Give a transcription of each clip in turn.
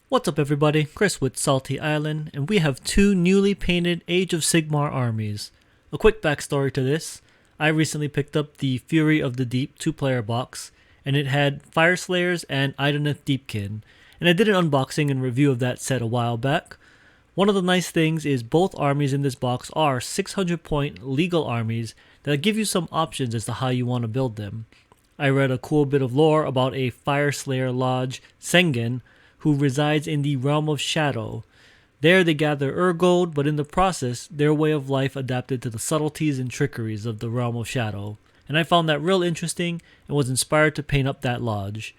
What's up everybody, Chris with Salty Island, and we have two newly painted Age of Sigmar armies. A quick backstory to this, I recently picked up the Fury of the Deep 2-player box, and it had Fyreslayers and Idoneth Deepkin, and I did an unboxing and review of that set a while back. One of the nice things is both armies in this box are 600 point legal armies that give you some options as to how you want to build them. I read a cool bit of lore about a Fyreslayer Lodge, Caengan, who resides in the realm of shadow. There they gather Urgold, but in the process, their way of life adapted to the subtleties and trickeries of the realm of shadow. And I found that real interesting and was inspired to paint up that lodge.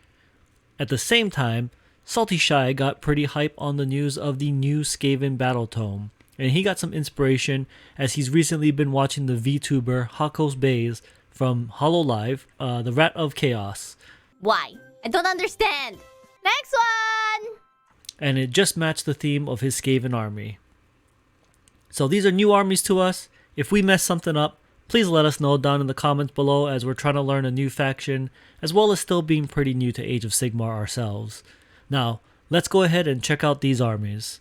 At the same time, Salty Shy got pretty hype on the news of the new Skaven battle tome, and he got some inspiration as he's recently been watching the Vtuber Hakos Bays from Hololive, the Rat of Chaos. Why? I don't understand. Next one! And it just matched the theme of his Skaven army. So these are new armies to us. If we mess something up, please let us know down in the comments below, as we're trying to learn a new faction, as well as still being pretty new to Age of Sigmar ourselves. Now, let's go ahead and check out these armies.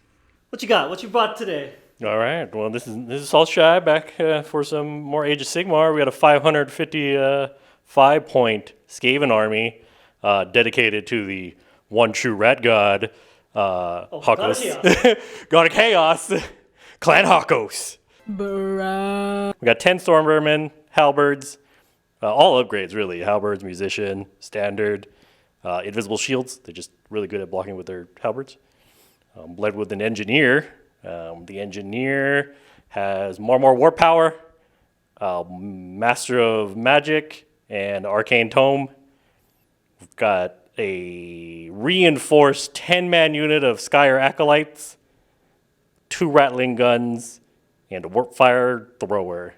What you got? What you brought today? All right. Well, this is Salt Shy back for some more Age of Sigmar. We got a 555 point Skaven army dedicated to the one true rat god, Hakos. God of Chaos, Clan Hakos. Bruh. We got 10 Stormvermin, Halberds, all upgrades really. Halberds, Musician, Standard, Invisible Shields. They're just really good at blocking with their Halberds. Led with an Engineer. The Engineer has more Warp Power, Master of Magic, and Arcane Tome. We've got a reinforced 10-man unit of Skyer Acolytes, 2 Rattling Guns, and a Warp Fire Thrower.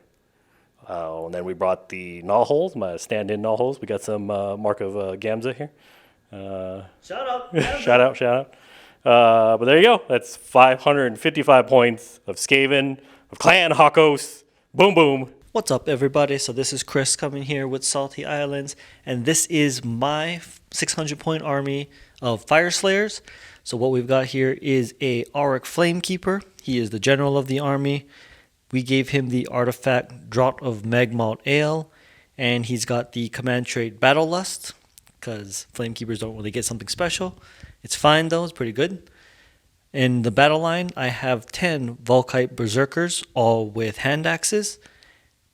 And then we brought the Gnawholes, my stand-in Gnawholes. We got some Mark of Gamza here. Shout out! Shout out. But there you go. That's 555 points of Skaven, of Clan Hakos. Boom, boom. What's up everybody? So this is Chris coming here with Salty Islands, and this is my 600 point army of Fyreslayers. So what we've got here is a Auric Flamekeeper. He is the general of the army. We gave him the artifact Draught of Magmalt Ale, and he's got the command trait Battle Lust, because Flamekeepers don't really get something special. It's fine though, it's pretty good. In the battle line, I have 10 Volkite Berserkers, all with hand axes.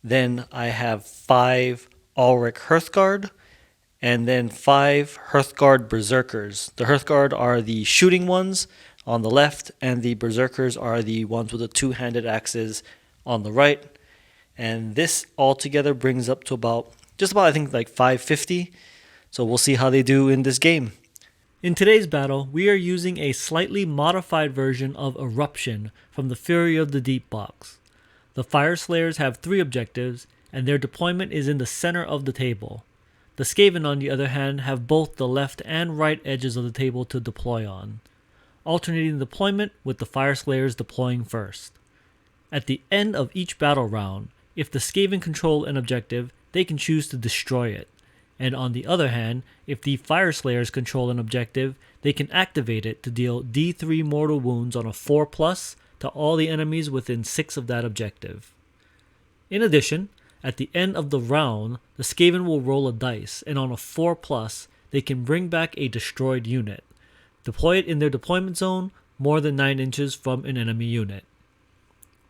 Then I have 5 Ulric Hearthguard, and then 5 Hearthguard Berserkers. The Hearthguard are the shooting ones on the left, and the Berserkers are the ones with the 2-handed axes on the right. And this altogether brings up to just about I think like 550. So we'll see how they do in this game. In today's battle, we are using a slightly modified version of Eruption from the Fury of the Deep box. The Fyreslayers have 3 objectives, and their deployment is in the center of the table. The Skaven, on the other hand, have both the left and right edges of the table to deploy on, alternating deployment with the Fyreslayers deploying first. At the end of each battle round, if the Skaven control an objective, they can choose to destroy it. And on the other hand, if the Fyreslayers control an objective, they can activate it to deal D3 mortal wounds on a 4+ to all the enemies within 6 of that objective. In addition, at the end of the round, the Skaven will roll a dice, and on a 4+, they can bring back a destroyed unit. Deploy it in their deployment zone, more than 9 inches from an enemy unit.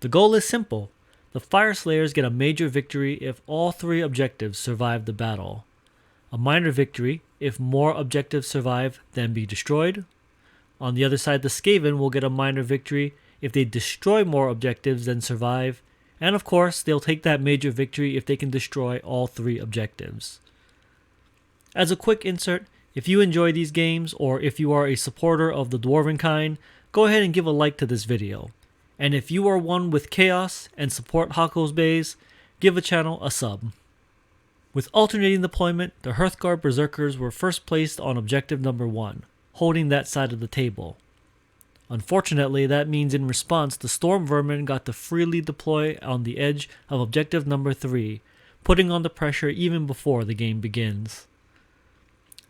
The goal is simple. The Fyreslayers get a major victory if all 3 objectives survive the battle. A minor victory if more objectives survive than be destroyed. On the other side, the Skaven will get a minor victory if they destroy more objectives than survive, and of course, they'll take that major victory if they can destroy all 3 objectives. As a quick insert, if you enjoy these games, or if you are a supporter of the Dwarven kind, go ahead and give a like to this video. And if you are one with Chaos and support Hakos Bays, give the channel a sub. With alternating deployment, the Hearthguard Berserkers were first placed on objective number 1, holding that side of the table. Unfortunately, that means in response, the Storm Vermin got to freely deploy on the edge of objective number 3, putting on the pressure even before the game begins.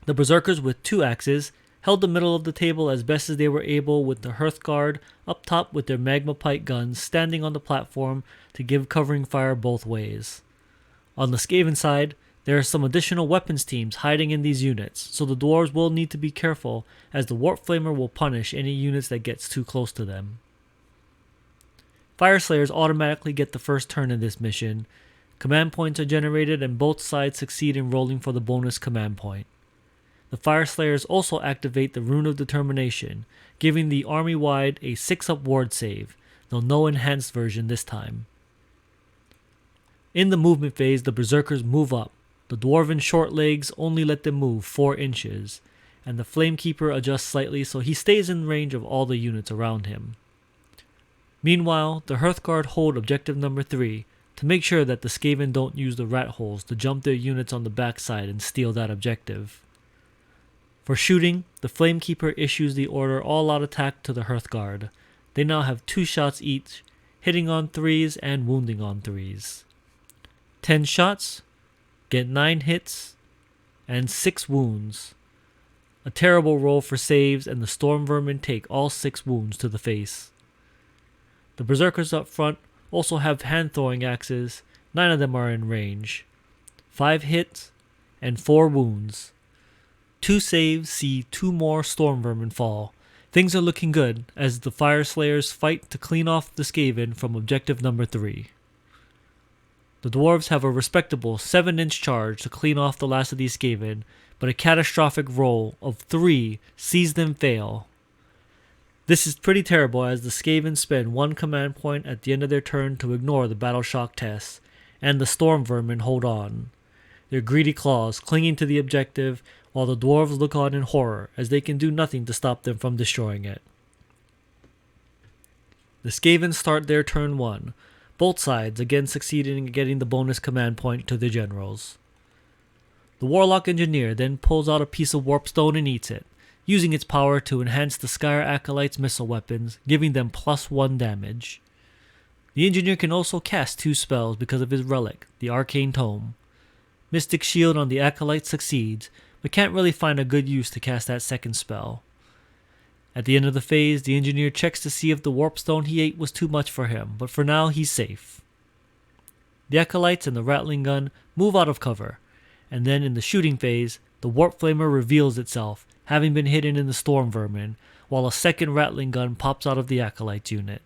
The Berserkers with 2 axes held the middle of the table as best as they were able, with the Hearthguard up top with their magma pike guns standing on the platform to give covering fire both ways. On the Skaven side, there are some additional weapons teams hiding in these units, so the dwarves will need to be careful as the Warp Flamer will punish any units that gets too close to them. Fyreslayers automatically get the first turn in this mission. Command points are generated and both sides succeed in rolling for the bonus command point. The Fyreslayers also activate the Rune of Determination, giving the army-wide a 6-up ward save, though no enhanced version this time. In the movement phase, the Berserkers move up. The Dwarven short legs only let them move 4 inches, and the Flamekeeper adjusts slightly so he stays in range of all the units around him. Meanwhile, the Hearthguard hold objective number 3 to make sure that the Skaven don't use the rat holes to jump their units on the backside and steal that objective. For shooting, the Flamekeeper issues the order all-out attack to the Hearthguard. They now have 2 shots each, hitting on 3s and wounding on 3s. 10 shots, get 9 hits, and 6 wounds. A terrible roll for saves, and the Storm Vermin take all 6 wounds to the face. The Berserkers up front also have hand-throwing axes. 9 of them are in range. 5 hits and 4 wounds. 2 saves see 2 more Storm Vermin fall. Things are looking good as the Fyreslayers fight to clean off the Skaven from objective number 3. The dwarves have a respectable 7-inch charge to clean off the last of these Skaven, but a catastrophic roll of 3 sees them fail. This is pretty terrible as the Skaven spend 1 command point at the end of their turn to ignore the battle shock test, and the Storm Vermin hold on, their greedy claws clinging to the objective while the dwarves look on in horror as they can do nothing to stop them from destroying it. The Skaven start their turn 1, both sides again succeeding in getting the bonus command point to their generals. The Warlock Engineer then pulls out a piece of Warpstone and eats it, using its power to enhance the Skyr Acolyte's missile weapons, giving them +1 damage. The Engineer can also cast 2 spells because of his relic, the Arcane Tome. Mystic Shield on the Acolyte succeeds, but can't really find a good use to cast that second spell. At the end of the phase, the Engineer checks to see if the Warpstone he ate was too much for him, but for now he's safe. The Acolytes and the Rattling Gun move out of cover, and then in the shooting phase, the Warp Flamer reveals itself, having been hidden in the Storm Vermin, while a second Rattling Gun pops out of the Acolytes unit.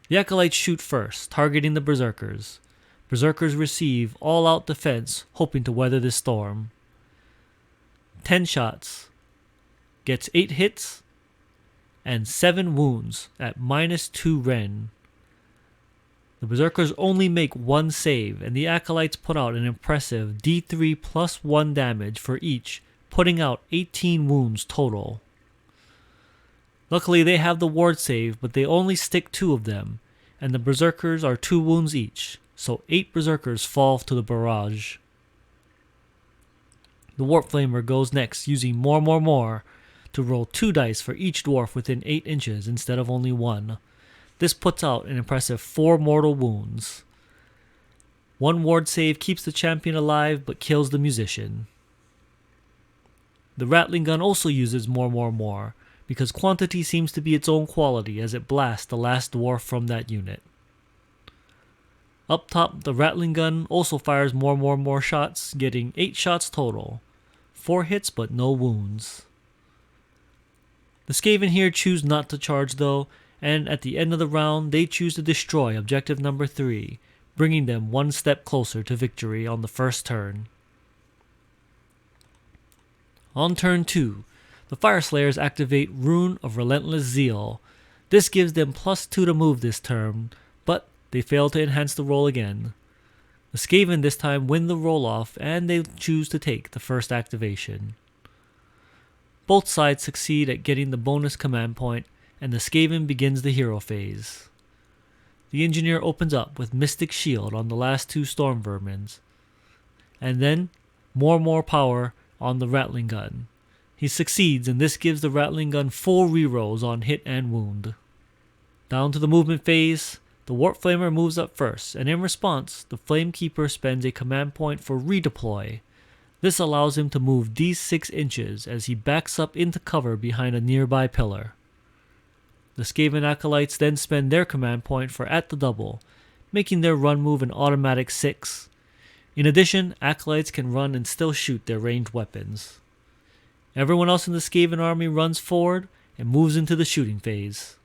The Acolytes shoot first, targeting the Berserkers. Berserkers receive all-out defense, hoping to weather this storm. 10 shots, gets 8 hits, and 7 wounds at -2 Ren. The Berserkers only make 1 save, and the Acolytes put out an impressive D3 +1 damage for each, putting out 18 wounds total. Luckily they have the ward save, but they only stick 2 of them, and the Berserkers are 2 wounds each, so 8 Berserkers fall to the barrage. The Warp Flamer goes next, using more to roll 2 dice for each dwarf within 8 inches instead of only 1. This puts out an impressive 4 mortal wounds. 1 ward save keeps the champion alive but kills the musician. The Rattling Gun also uses more, because quantity seems to be its own quality as it blasts the last dwarf from that unit. Up top, the Rattling Gun also fires more shots, getting 8 shots total. 4 hits but no wounds. The Skaven here choose not to charge though, and at the end of the round they choose to destroy objective number 3, bringing them 1 step closer to victory on the first turn. On turn 2, the Fyreslayers activate Rune of Relentless Zeal. This gives them +2 to move this turn, but they fail to enhance the roll again. The Skaven this time win the roll-off and they choose to take the first activation. Both sides succeed at getting the bonus command point, and the Skaven begins the hero phase. The Engineer opens up with Mystic Shield on the last 2 Storm Vermins, and then more power on the Rattling Gun. He succeeds, and this gives the Rattling Gun full rerolls on hit and wound. Down to the movement phase, the Warp Flamer moves up first, and in response, the Flamekeeper spends a command point for redeploy. This allows him to move these 6 inches as he backs up into cover behind a nearby pillar. The Skaven Acolytes then spend their command point for at the double, making their run move an automatic 6. In addition, Acolytes can run and still shoot their ranged weapons. Everyone else in the Skaven army runs forward and moves into the shooting phase.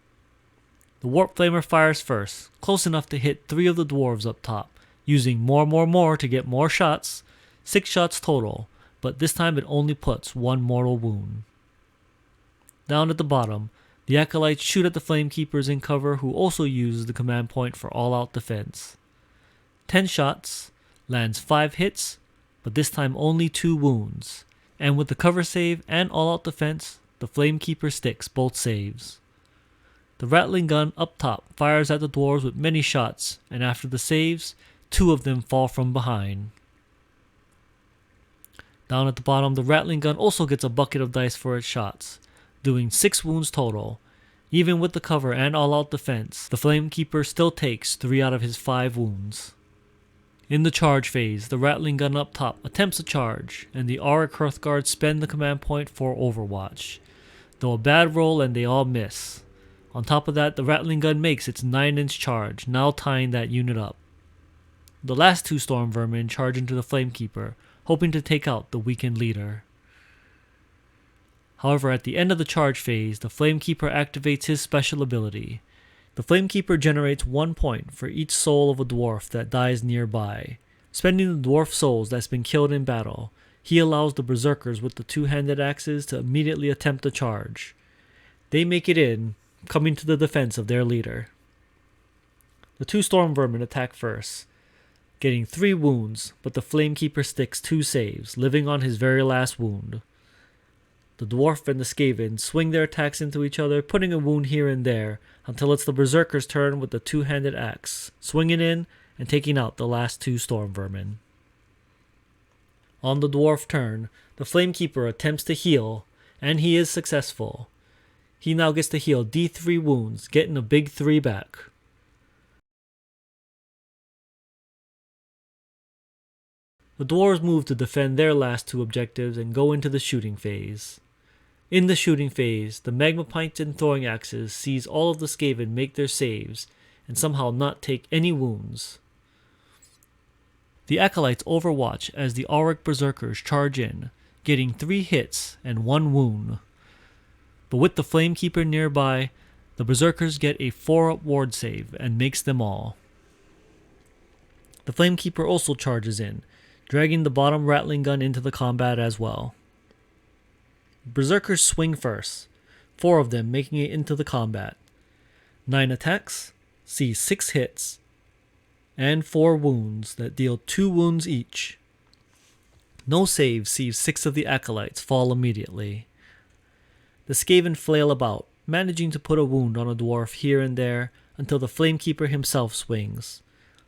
The Warp Flamer fires first, close enough to hit 3 of the dwarves up top, using more to get more shots, 6 shots total, but this time it only puts 1 mortal wound. Down at the bottom, the Acolytes shoot at the Flamekeepers in cover who also use the command point for all-out defense. 10 shots, lands 5 hits, but this time only 2 wounds, and with the cover save and all-out defense, the Flamekeeper sticks both saves. The Rattling Gun up top fires at the dwarves with many shots, and after the saves, 2 of them fall from behind. Down at the bottom, the Rattling Gun also gets a bucket of dice for its shots, doing 6 wounds total. Even with the cover and all-out defense, the Flamekeeper still takes 3 out of his 5 wounds. In the charge phase, the Rattling Gun up top attempts a charge, and the Auric Hearthguard spend the command point for Overwatch, though a bad roll and they all miss. On top of that, the Rattling Gun makes its 9-inch charge, now tying that unit up. The last 2 Storm Vermin charge into the Flamekeeper, hoping to take out the weakened leader. However, at the end of the charge phase, the Flamekeeper activates his special ability. The Flamekeeper generates 1 point for each soul of a dwarf that dies nearby. Spending the dwarf souls that's been killed in battle, he allows the berserkers with the 2-handed axes to immediately attempt a charge. They make it in, coming to the defense of their leader. The 2 Storm Vermin attack first, getting 3 wounds, but the Flamekeeper sticks 2 saves, living on his very last wound. The dwarf and the Skaven swing their attacks into each other, putting a wound here and there, until it's the berserker's turn with the 2-handed axe, swinging in and taking out the last 2 Storm Vermin. On the dwarf turn, the Flamekeeper attempts to heal, and he is successful. He now gets to heal D3 wounds, getting a big 3 back. The dwarves move to defend their last 2 objectives and go into the shooting phase. In the shooting phase, the Magma Pints and Throwing Axes sees all of the Skaven make their saves and somehow not take any wounds. The Acolytes overwatch as the Auric Berserkers charge in, getting 3 hits and 1 wound. But with the Flamekeeper nearby, the Berserkers get a 4-up ward save and makes them all. The Flamekeeper also charges in, dragging the bottom Rattling Gun into the combat as well. Berserkers swing first, 4 of them making it into the combat. 9 attacks, see 6 hits, and 4 wounds that deal 2 wounds each. No save sees 6 of the Acolytes fall immediately. The Skaven flail about, managing to put a wound on a dwarf here and there until the Flamekeeper himself swings.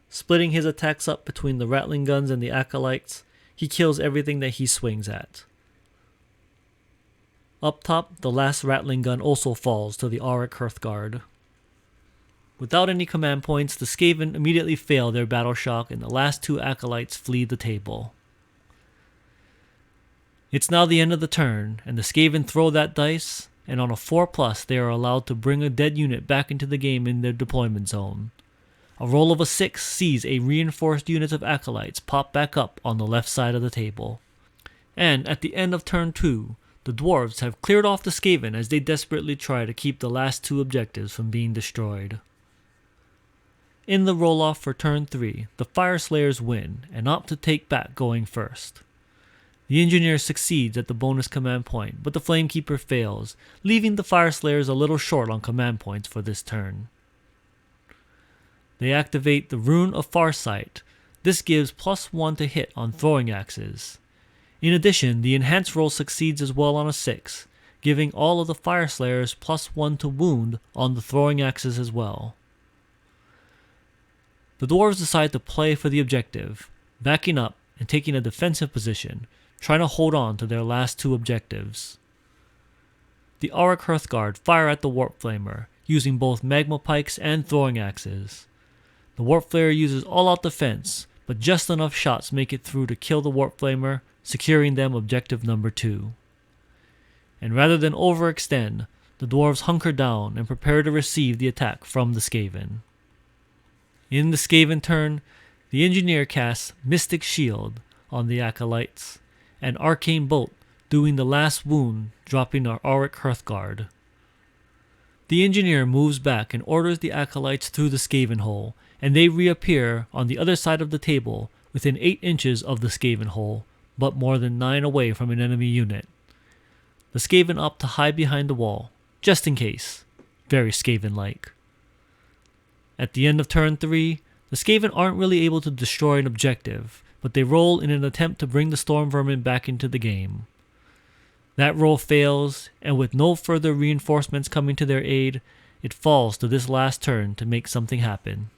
Splitting his attacks up between the Rattling Guns and the Acolytes, he kills everything that he swings at. Up top, the last Rattling Gun also falls to the Auric Hearthguard. Without any command points, the Skaven immediately fail their battle shock and the last 2 Acolytes flee the table. It's now the end of the turn, and the Skaven throw that dice, and on a 4+ they are allowed to bring a dead unit back into the game in their deployment zone. A roll of a 6 sees a reinforced unit of Acolytes pop back up on the left side of the table. And at the end of turn 2, the dwarves have cleared off the Skaven as they desperately try to keep the last 2 objectives from being destroyed. In the roll-off for turn 3, the Fyreslayers win and opt to take back going first. The Engineer succeeds at the bonus command point, but the Flamekeeper fails, leaving the Fyreslayers a little short on command points for this turn. They activate the Rune of Farsight. This gives +1 to hit on throwing axes. In addition, the enhanced roll succeeds as well on a 6, giving all of the Fyreslayers +1 to wound on the throwing axes as well. The dwarves decide to play for the objective, backing up and taking a defensive position, trying to hold on to their last 2 objectives. The Auric Hearthguard fire at the Warp Flamer, using both Magma Pikes and throwing axes. The Warp Flare uses all-out defense, but just enough shots make it through to kill the Warp Flamer, securing them objective number 2. And rather than overextend, the dwarves hunker down and prepare to receive the attack from the Skaven. In the Skaven turn, the engineer casts Mystic Shield on the acolytes, and Arcane Bolt, doing the last wound, dropping our Auric Hearthguard. The engineer moves back and orders the acolytes through the Skaven hole, and they reappear on the other side of the table within 8 inches of the Skaven hole, but more than 9 away from an enemy unit. The Skaven opt to hide behind the wall, just in case. Very Skaven-like. At the end of turn 3, the Skaven aren't really able to destroy an objective, but they roll in an attempt to bring the Storm Vermin back into the game. That roll fails, and with no further reinforcements coming to their aid, it falls to this last turn to make something happen.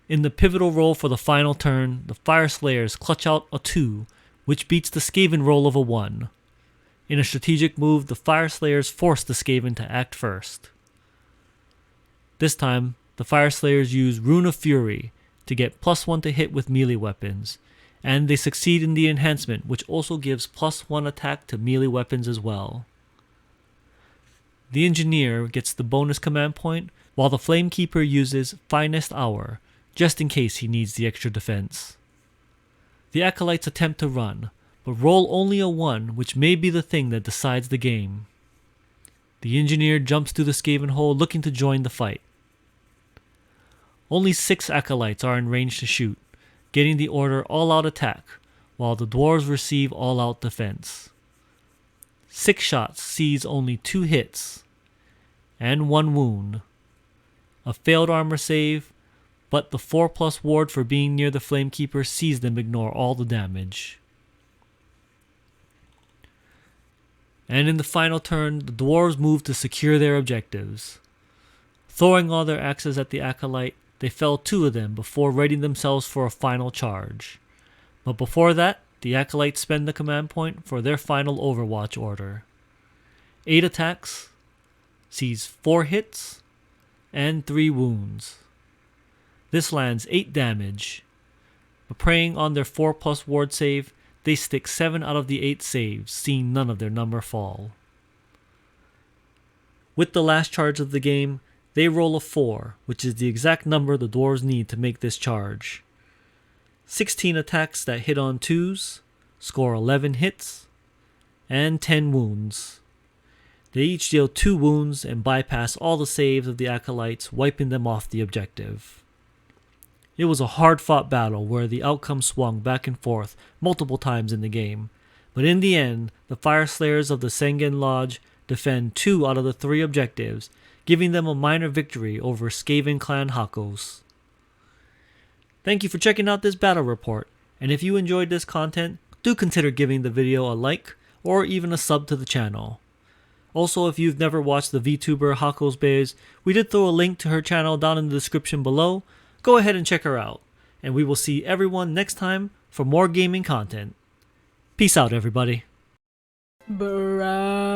In the pivotal roll for the final turn, the Fyreslayers clutch out a 2, which beats the Skaven roll of a 1. In a strategic move, the Fyreslayers force the Skaven to act first. This time, the Fyreslayers use Rune of Fury to get +1 to hit with melee weapons, and they succeed in the enhancement, which also gives +1 attack to melee weapons as well. The Engineer gets the bonus command point, while the Flamekeeper uses Finest Hour, just in case he needs the extra defense. The Acolytes attempt to run, but roll only a 1, which may be the thing that decides the game. The Engineer jumps through the Skaven hole looking to join the fight. Only 6 Acolytes are in range to shoot, getting the order all-out attack, while the dwarves receive all-out defense. 6 shots sees only 2 hits, and 1 wound. A failed armor save, but the 4+ ward for being near the Flamekeeper sees them ignore all the damage. And in the final turn, the dwarves move to secure their objectives. Throwing all their axes at the Acolyte, they fell 2 of them before readying themselves for a final charge. But before that, the Acolytes spend the command point for their final Overwatch order. 8 attacks, sees 4 hits, and 3 wounds. This lands 8 damage, but preying on their 4+ ward save, they stick 7 out of the 8 saves, seeing none of their number fall. With the last charge of the game, they roll a 4, which is the exact number the dwarves need to make this charge. 16 attacks that hit on 2s, score 11 hits, and 10 wounds. They each deal 2 wounds and bypass all the saves of the Acolytes, wiping them off the objective. It was a hard-fought battle where the outcome swung back and forth multiple times in the game, but in the end, the Fyreslayers of the Caengan Lodge defend 2 out of the 3 objectives, giving them a minor victory over Skaven clan Hakos. Thank you for checking out this battle report, and if you enjoyed this content, do consider giving the video a like or even a sub to the channel. Also, if you've never watched the Vtuber Hakos Bays, we did throw a link to her channel down in the description below. Go ahead and check her out, and we will see everyone next time for more gaming content. Peace out, everybody. Bruh.